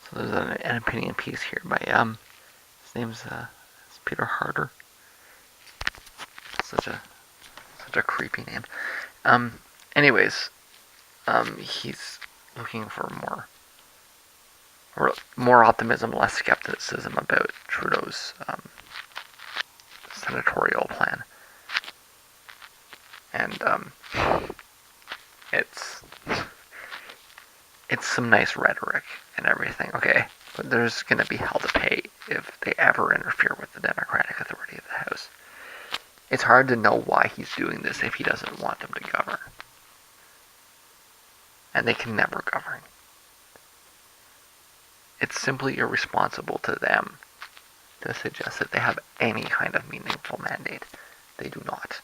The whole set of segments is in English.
So there's an opinion piece here by his name's Peter Harder. Such a creepy name. Anyways, he's looking for more optimism, less skepticism about Trudeau's senatorial plan, and it's some nice rhetoric and everything, okay, but there's gonna be hell to pay if they ever interfere with the democratic authority of the House. It's hard to know why he's doing this if he doesn't want them to govern. And they can never govern. It's simply irresponsible to them to suggest that they have any kind of meaningful mandate. They do not.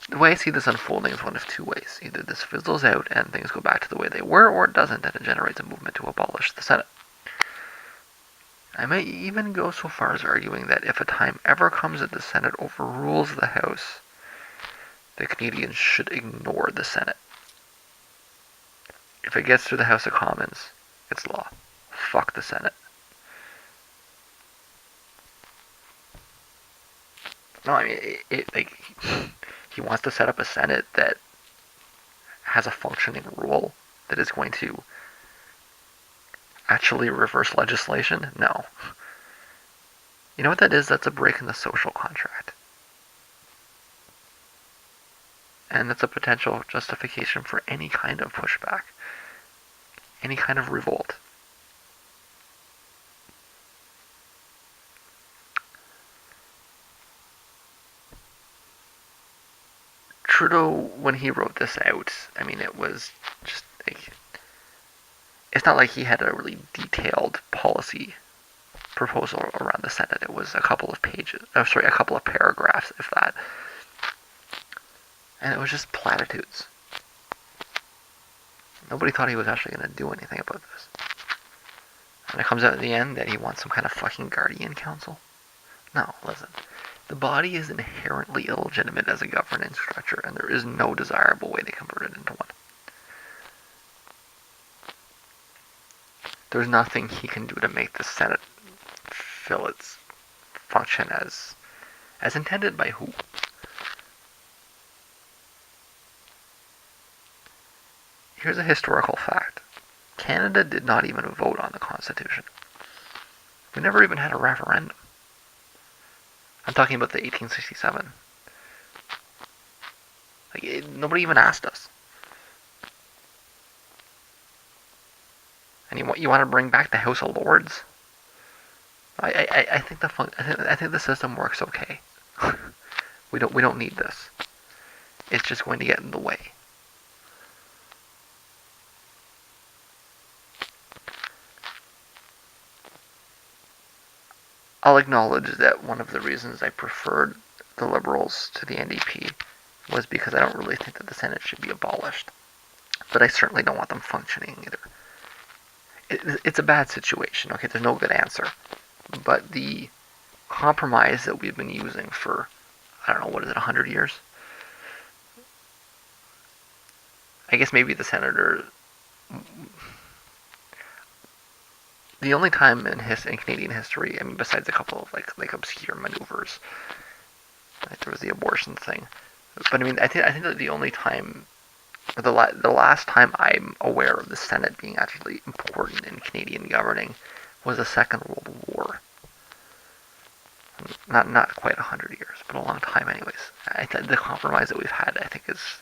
The way I see this unfolding is one of two ways. Either this fizzles out and things go back to the way they were, or it doesn't and it generates a movement to abolish the Senate. I might even go so far as arguing that if a time ever comes that the Senate overrules the House, the Canadians should ignore the Senate. If it gets through the House of Commons, it's law. Fuck the Senate. No, I mean, he wants to set up a Senate that has a functioning rule that is going to actually reverse legislation? No. You know what that is? That's a break in the social contract. And that's a potential justification for any kind of pushback, any kind of revolt. Trudeau, when he wrote this out, I mean, it was just like, it's not like he had a really detailed policy proposal around the Senate. It was a couple of pages, a couple of paragraphs, if that. And it was just platitudes. Nobody thought he was actually going to do anything about this. And it comes out at the end that he wants some kind of fucking guardian council. No, listen. The body is inherently illegitimate as a governance structure, and there is no desirable way to convert it into one. There's nothing he can do to make the Senate fill its function as intended by who? Here's a historical fact. Canada did not even vote on the Constitution. We never even had a referendum. I'm talking about the 1867. Nobody even asked us. And you want to bring back the House of Lords? I think the system works okay. we don't need this. It's just going to get in the way. I'll acknowledge that one of the reasons I preferred the Liberals to the NDP was because I don't really think that the Senate should be abolished. But I certainly don't want them functioning either. It's a bad situation, okay? There's no good answer. But the compromise that we've been using for, I don't know, 100 years? I guess maybe the senator... The only time in Canadian history, I mean, besides a couple of like obscure maneuvers, like there was the abortion thing, but I mean, I think that the only time, the last time I'm aware of the Senate being actually important in Canadian governing was the Second World War. Not quite 100 years, but a long time, anyways. The compromise that we've had, I think, is.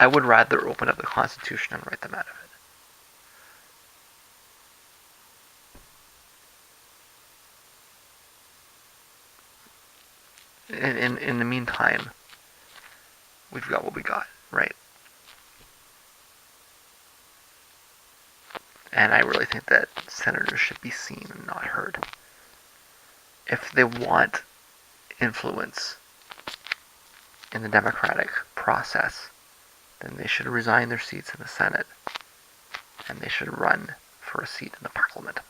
I would rather open up the Constitution and write them out of it. In the meantime, we've got what we got, right? And I really think that senators should be seen and not heard. If they want influence in the democratic process, then they should resign their seats in the Senate, and they should run for a seat in the Parliament.